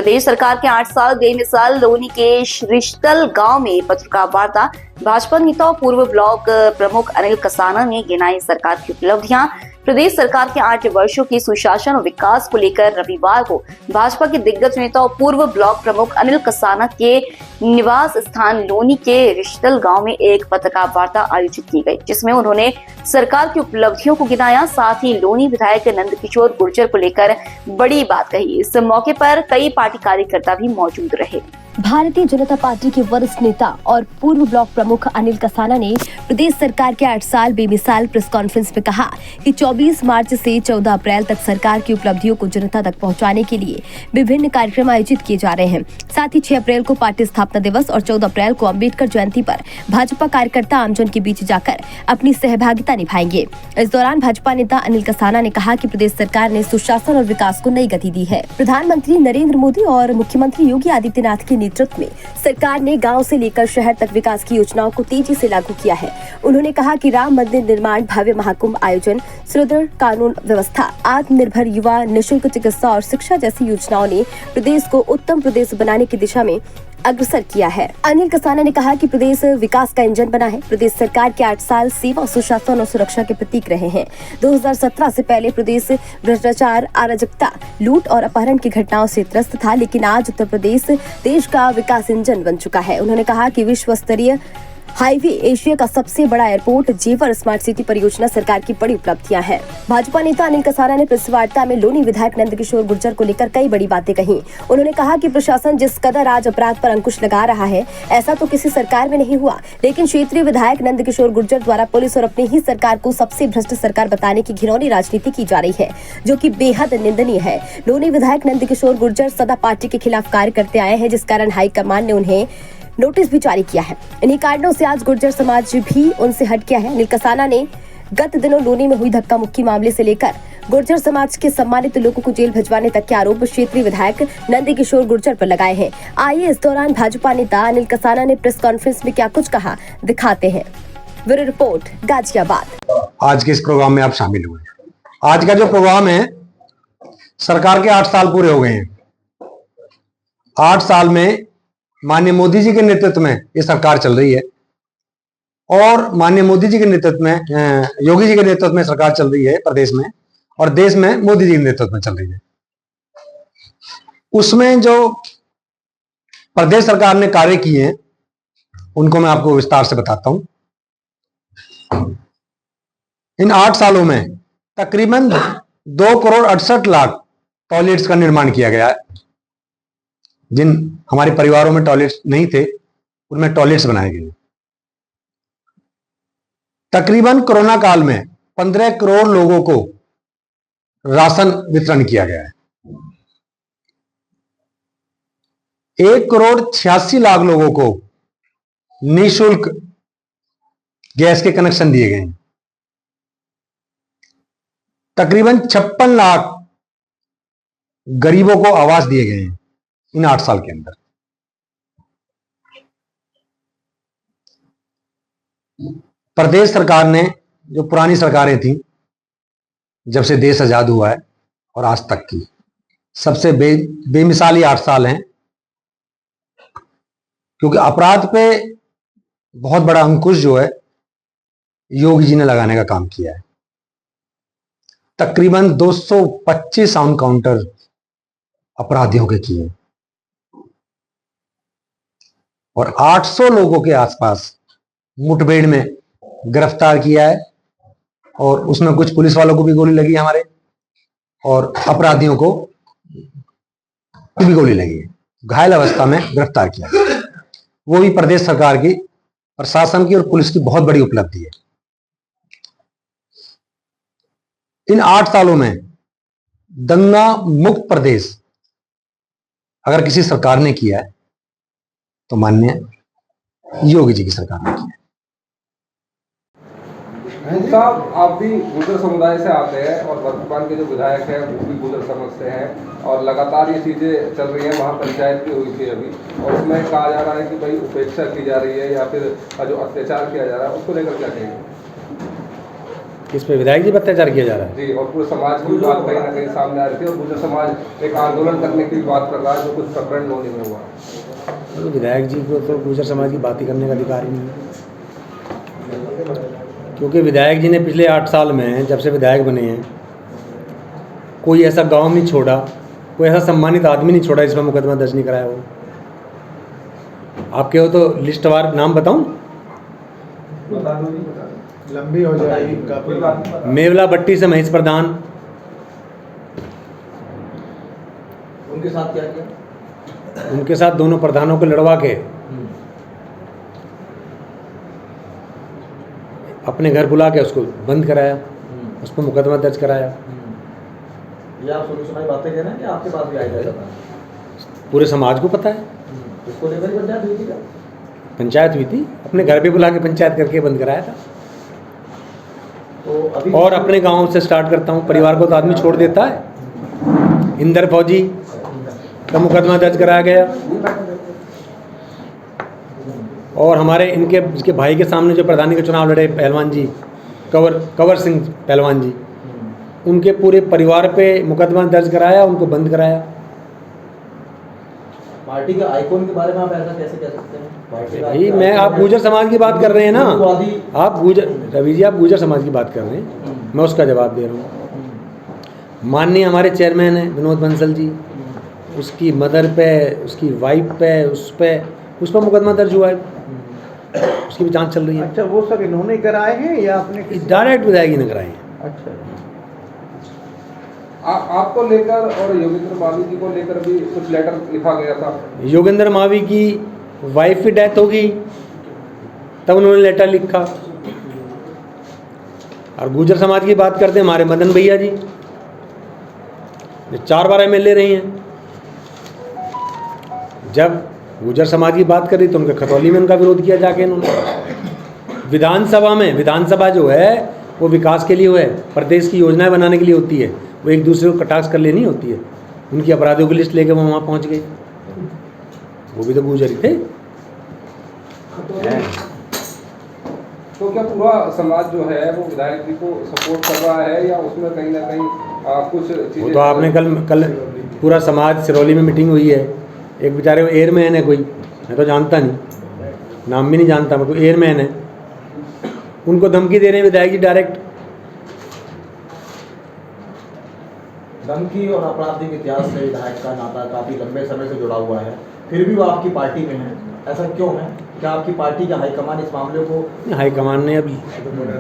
प्रदेश सरकार के 8 साल बेमिसाल लोनी के रिश्तल गांव में पत्रकार वार्ता। भाजपा नेता और पूर्व ब्लॉक प्रमुख अनिल कसाना ने गिनाई सरकार की उपलब्धियां। प्रदेश सरकार के 8 वर्षों की सुशासन और विकास को लेकर रविवार को भाजपा के दिग्गज नेता और पूर्व ब्लॉक प्रमुख अनिल कसाना के निवास स्थान लोनी के रिश्तल गांव में एक पत्रकार वार्ता आयोजित की गई, जिसमें उन्होंने सरकार की उपलब्धियों को गिनाया। साथ ही लोनी विधायक नंदकिशोर गुर्जर को लेकर बड़ी बात कही। इस मौके पर कई पार्टी कार्यकर्ता भी मौजूद रहे। भारतीय जनता पार्टी के वरिष्ठ नेता और पूर्व ब्लॉक प्रमुख अनिल कसाना ने प्रदेश सरकार के 8 साल बेमिसाल प्रेस कॉन्फ्रेंस में कहा कि 24 मार्च से 14 अप्रैल तक सरकार की उपलब्धियों को जनता तक पहुंचाने के लिए विभिन्न कार्यक्रम आयोजित किए जा रहे हैं। साथ ही 6 अप्रैल को पार्टी स्थापना दिवस और 14 अप्रैल को अम्बेडकर जयंती पर भाजपा कार्यकर्ता आमजन के बीच जाकर अपनी सहभागिता निभाएंगे। इस दौरान भाजपा नेता अनिल कसाना ने कहा कि प्रदेश सरकार ने सुशासन और विकास को नई गति दी है। प्रधानमंत्री नरेंद्र मोदी और मुख्यमंत्री योगी आदित्यनाथ के नेतृत्व में सरकार ने गांव से लेकर शहर तक विकास की योजनाओं को तेजी से लागू किया है। उन्होंने कहा कि राम मंदिर निर्माण, भव्य महाकुंभ आयोजन, सुदृढ़ कानून व्यवस्था, आत्मनिर्भर युवा, निःशुल्क चिकित्सा और शिक्षा जैसी योजनाओं ने प्रदेश को उत्तम प्रदेश बनाने की दिशा में अग्रसर किया है। अनिल कसाना ने कहा कि प्रदेश विकास का इंजन बना है। प्रदेश सरकार के 8 साल सेवा, सुशासन और सुरक्षा के प्रतीक रहे हैं। 2017 से पहले प्रदेश भ्रष्टाचार, अराजकता, लूट और अपहरण की घटनाओं से त्रस्त था, लेकिन आज उत्तर प्रदेश देश का विकास इंजन बन चुका है। उन्होंने कहा कि विश्व स्तरीय हाईवे, एशिया का सबसे बड़ा एयरपोर्ट, जेवर स्मार्ट सिटी परियोजना सरकार की बड़ी उपलब्धियां हैं। भाजपा नेता अनिल कसाना ने प्रेस वार्ता में लोनी विधायक नंदकिशोर गुर्जर को लेकर कई बड़ी बातें कही। उन्होंने कहा कि प्रशासन जिस कदर आज अपराध पर अंकुश लगा रहा है, ऐसा तो किसी सरकार में नहीं हुआ, लेकिन क्षेत्रीय विधायक नंदकिशोर गुर्जर द्वारा पुलिस और अपनी ही सरकार को सबसे भ्रष्ट सरकार बताने की घिनौनी राजनीति की जा रही है, जो कि बेहद निंदनीय है। लोनी विधायक नंदकिशोर गुर्जर सदा पार्टी के खिलाफ कार्य करते आए हैं, जिस कारण हाईकमान ने उन्हें नोटिस भी जारी किया है। इन्हीं कारणों से आज गुर्जर समाज भी उनसे हट गया है। अनिल कसाना ने गत दिनों लोनी में हुई धक्का मुक्की मामले से लेकर गुर्जर समाज के सम्मानित लोगों को जेल भिजवाने तक के आरोप क्षेत्रीय विधायक नंदकिशोर गुर्जर पर लगाए हैं। आइए इस दौरान भाजपा नेता अनिल कसाना ने प्रेस कॉन्फ्रेंस में क्या कुछ कहा, दिखाते हैं। Bureau report, Ghaziabad. आज के इस प्रोग्राम में आप शामिल हुए। आज का जो प्रोग्राम है, सरकार के 8 साल पूरे हो गए हैं। 8 साल में माननीय मोदी जी के नेतृत्व में ये सरकार चल रही है और माननीय मोदी जी के नेतृत्व में, योगी जी के नेतृत्व में सरकार चल रही है प्रदेश में, और देश में मोदी जी के नेतृत्व में चल रही है। उसमें जो प्रदेश सरकार ने कार्य किए हैं उनको मैं आपको विस्तार से बताता हूं। इन 8 सालों में तकरीबन 2,68,00,000 टॉयलेट्स का निर्माण किया गया है। जिन हमारे परिवारों में टॉयलेट्स नहीं थे, उनमें टॉयलेट्स बनाए गए। तकरीबन कोरोना काल में 15 करोड़ लोगों को राशन वितरण किया गया है। 1,86,00,000 लोगों को निःशुल्क गैस के कनेक्शन दिए गए हैं। तकरीबन 56 लाख गरीबों को आवास दिए गए हैं इन 8 साल के अंदर। प्रदेश सरकार ने, जो पुरानी सरकारें थी, जब से देश आजाद हुआ है और आज तक की सबसे बेमिसाल ये 8 साल हैं, क्योंकि अपराध पे बहुत बड़ा अंकुश जो है योगी जी ने लगाने का काम किया है। तकरीबन 225 एनकाउंटर अपराधियों के किए और 800 लोगों के आसपास मुठभेड़ में गिरफ्तार किया है, और उसमें कुछ पुलिस वालों को भी गोली लगी हमारे, और अपराधियों को भी गोली लगी है। घायल अवस्था में गिरफ्तार किया है। वो भी प्रदेश सरकार की, प्रशासन की और पुलिस की बहुत बड़ी उपलब्धि है। इन 8 सालों में दंगा मुक्त प्रदेश अगर किसी सरकार ने किया है तो माननीय योगी जी की सरकार ने किया। साहब, आप भी गुर्जर समुदाय से आते हैं और वर्तमान के जो विधायक हैं वो भी गुर्जर समाज से हैं, और लगातार ये चीज़ें चल रही हैं। महापंचायत भी हुई थी अभी, और उसमें कहा जा रहा है कि भाई उपेक्षा की जा रही है या फिर जो अत्याचार किया जा रहा है, उसको लेकर क्या कहेंगे? इस पे विधायक जी पर अत्याचार किया जा रहा है। जी, और पूरे समाज की बात कहीं ना कहीं सामने आ रही थी और गुर्जर समाज एक आंदोलन करने की बात कर रहा है, जो कुछ प्रकरण लोनी में हुआ। तो विधायक जी को तो गुर्जर समाज की बात ही करने का अधिकार ही नहीं है, क्योंकि विधायक जी ने पिछले 8 साल में जब से विधायक बने हैं कोई ऐसा गांव नहीं छोड़ा, कोई ऐसा सम्मानित आदमी नहीं छोड़ा जिसमें मुकदमा दर्ज नहीं कराया हो। आप कहो तो लिस्टवार नाम बताऊं? लंबी हो जाएगी काफी। मेवला भट्टी से महेश प्रधान, उनके साथ क्या किया? उनके साथ दोनों प्रधानों को लड़वा के अपने घर बुला के उसको बंद कराया, उस पर मुकदमा दर्ज कराया। ये आप सुनी सुनाई बातें कह रहे हैं कि आपके पास भी आया जाता है? पूरे समाज को पता है। इसको लेकर ही पंचायत हुई थी क्या? पंचायत हुई थी, अपने घर पे बुला के पंचायत करके बंद कराया था। तो अभी और अपने गांव से स्टार्ट करता हूं, परिवार को तो आदमी छोड़ देता है। इंदर फौजी का मुकदमा दर्ज कराया गया, और हमारे इसके भाई के सामने जो प्रधानी के चुनाव लड़े पहलवान जी, कंवर सिंह पहलवान जी, उनके पूरे परिवार पे मुकदमा दर्ज कराया, उनको बंद कराया। पार्टी के आइकॉन के बारे में आप ऐसा कैसे कह सकते हैं? पार्टी का भाई मैं, आप गुर्जर समाज की बात कर रहे हैं ना, आप रवि जी आप गुर्जर समाज की बात कर रहे हैं, मैं उसका जवाब दे रहा हूँ। माननीय हमारे चेयरमैन हैं विनोद बंसल जी, उसकी मदर पे, उसकी वाइफ पे, उस पर मुकदमा दर्ज हुआ है, उसकी भी जांच चल रही है। अच्छा, वो सब इन्होंने कराए हैं या आपने? डायरेक्ट विधायक ने कराए हैं। अच्छा, आपको लेकर और योगेंद्र मावी जी को लेकर भी कुछ लेटर लिखा गया था। योगेंद्र मावी की वाइफ की डेथ होगी तब उन्होंने लेटर लिखा। और गुर्जर समाज की बात करते हैं, हमारे मदन भैया जी जो 4 बार MLA रही हैं, जब गुर्जर समाज की बात करी तो उनके खतौली में उनका विरोध किया जाके इन्होंने। विधानसभा जो है वो विकास के लिए है, प्रदेश की योजनाएं बनाने के लिए होती है, वो एक दूसरे को कटाक्ष कर लेनी होती है। उनकी अपराधियों की लिस्ट लेके वो वहाँ पहुँच गए, वो भी तो गुर्जर ही थे। तो क्या पूरा समाज जो है वो विधायक जी को सपोर्ट कर रहा है या उसमें कहीं ना कहीं कुछ चीजें? वो तो आपने कल पूरा समाज सिरौली में मीटिंग हुई है, एक बेचारे वो एयरमैन है, कोई मैं तो जानता नहीं, नाम भी नहीं जानता मैं, कोई एयरमैन है, उनको धमकी दे रहे हैं विधायक जी डायरेक्ट। धमकी और आपराधिक इतिहास से विधायक का नाता काफी लंबे समय से जुड़ा हुआ है, फिर भी वो आपकी पार्टी में है, ऐसा क्यों है? क्या आपकी पार्टी का हाईकमान इस मामले को? हाईकमान ने अभी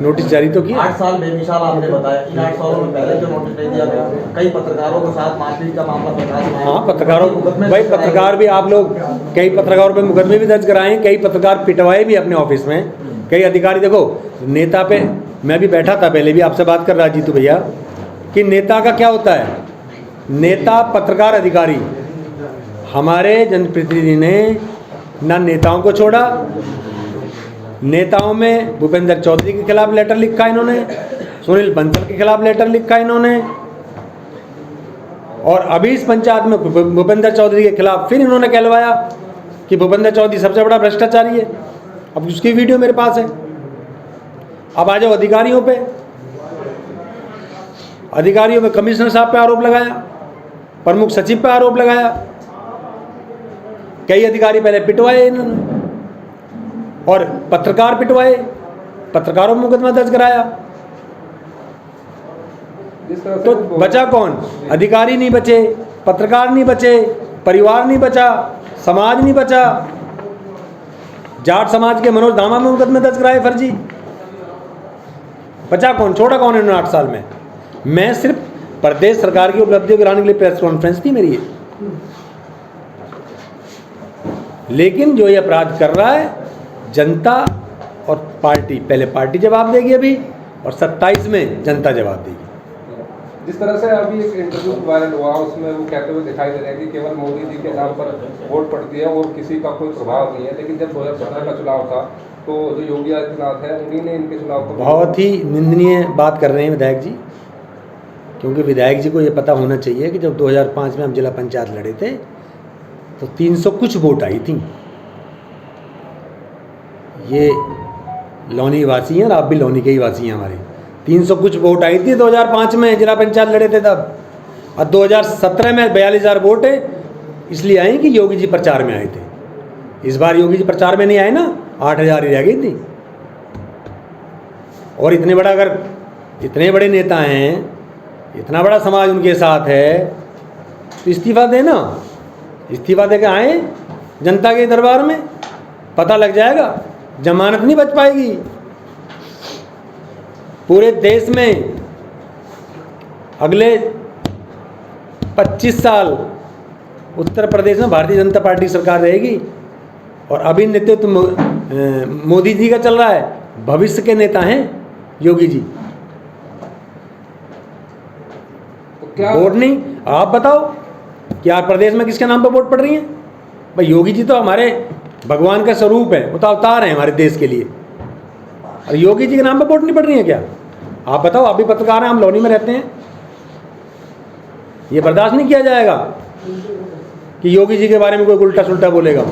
नोटिस जारी तो किया। 8 साल बेमिसाल आपने बताया, इन 8 सालों में पहले जो नोटिस नहीं दिया गया, कई पत्रकारों के साथ मारपीट का मामला प्रकाश में आया। हाँ, पत्रकारों, भाई पत्रकार भी, आप लोग कई पत्रकारों पे मुकदमे भी दर्ज कराए हैं, कई पत्रकार पिटवाए भी अपने ऑफिस में, कई अधिकारी। देखो नेता पे, मैं भी बैठा था पहले भी आपसे बात कर रहा जीतू भैया, कि नेता का क्या होता है, नेता, पत्रकार, अधिकारी। हमारे जनप्रतिनिधि ने ना नेताओं को छोड़ा, नेताओं में भूपेंद्र चौधरी के खिलाफ लेटर लिखा इन्होंने, सुनील बंसल के खिलाफ लेटर लिखा इन्होंने, और अभी इस पंचायत में भूपेंद्र चौधरी के खिलाफ फिर इन्होंने कहलवाया कि भूपेंद्र चौधरी सबसे बड़ा भ्रष्टाचारी है। अब उसकी वीडियो मेरे पास है। अब आ जाओ अधिकारियों पे, कमिश्नर साहब पे आरोप लगाया, प्रमुख सचिव पे आरोप लगाया, कई अधिकारी पहले पिटवाए इन्होंने, और पत्रकार पिटवाए, पत्रकारों में मुकदमा दर्ज कराया। तो बचा कौन? अधिकारी नहीं बचे, पत्रकार नहीं बचे, परिवार नहीं बचा, समाज नहीं बचा। जाट समाज के मनोज धामा में मुकदमे दर्ज कराए फर्जी। बचा कौन? छोड़ा कौन इन्होंने 8 साल में? मैं सिर्फ प्रदेश सरकार की उपलब्धियों गिराने के लिए प्रेस कॉन्फ्रेंस थी मेरी, लेकिन जो ये अपराध कर रहा है जनता और पार्टी, पहले पार्टी जवाब देगी अभी, और 27 में जनता जवाब देगी। जिस तरह से अभी एक इंटरव्यू वायरल हुआ, उसमें वो कहते हुए दिखाई दे रहे हैं कि केवल मोदी जी के नाम पर वोट पड़ती है और किसी का कोई प्रभाव नहीं है, लेकिन जब 2017 का चुनाव था तो जो योगी आदित्यनाथ है उन्हीं ने इनके चुनाव को। बहुत ही निंदनीय बात कर रहे हैं विधायक जी, क्योंकि विधायक जी को ये पता होना चाहिए कि जब 2005 में हम जिला पंचायत लड़े थे तो 300 कुछ वोट आई थी। ये लौनी वासी हैं और आप भी लौनी के ही वासी हैं हमारे। 300 कुछ वोट आई थी 2005 में, जिला पंचायत लड़े थे तब, और 2017 में 42,000 वोट है, इसलिए आई कि योगी जी प्रचार में आए थे। इस बार योगी जी प्रचार में नहीं आए ना, 8,000 ही रह गई थी। और इतने बड़ा, अगर इतने बड़े नेता हैं, इतना बड़ा समाज उनके साथ है, तो इस्तीफा देना, इस्तीफा दे के आए जनता के दरबार में, पता लग जाएगा, जमानत नहीं बच पाएगी। पूरे देश में अगले 25 साल उत्तर प्रदेश में भारतीय जनता पार्टी की सरकार रहेगी, और अभी नेतृत्व मोदी जी का चल रहा है, भविष्य के नेता हैं योगी जी। तो क्या वोट नहीं, आप बताओ क्या प्रदेश में किसके नाम पर वोट पड़ रही है? भाई योगी जी तो हमारे भगवान का स्वरूप है, वो तो अवतार हैं हमारे देश के लिए, और योगी जी के नाम पर वोट नहीं पड़ रही है क्या? आप बताओ, आप भी पत्रकार हैं, हम लौनी में रहते हैं, ये बर्दाश्त नहीं किया जाएगा कि योगी जी के बारे में कोई उल्टा सुल्टा बोलेगा।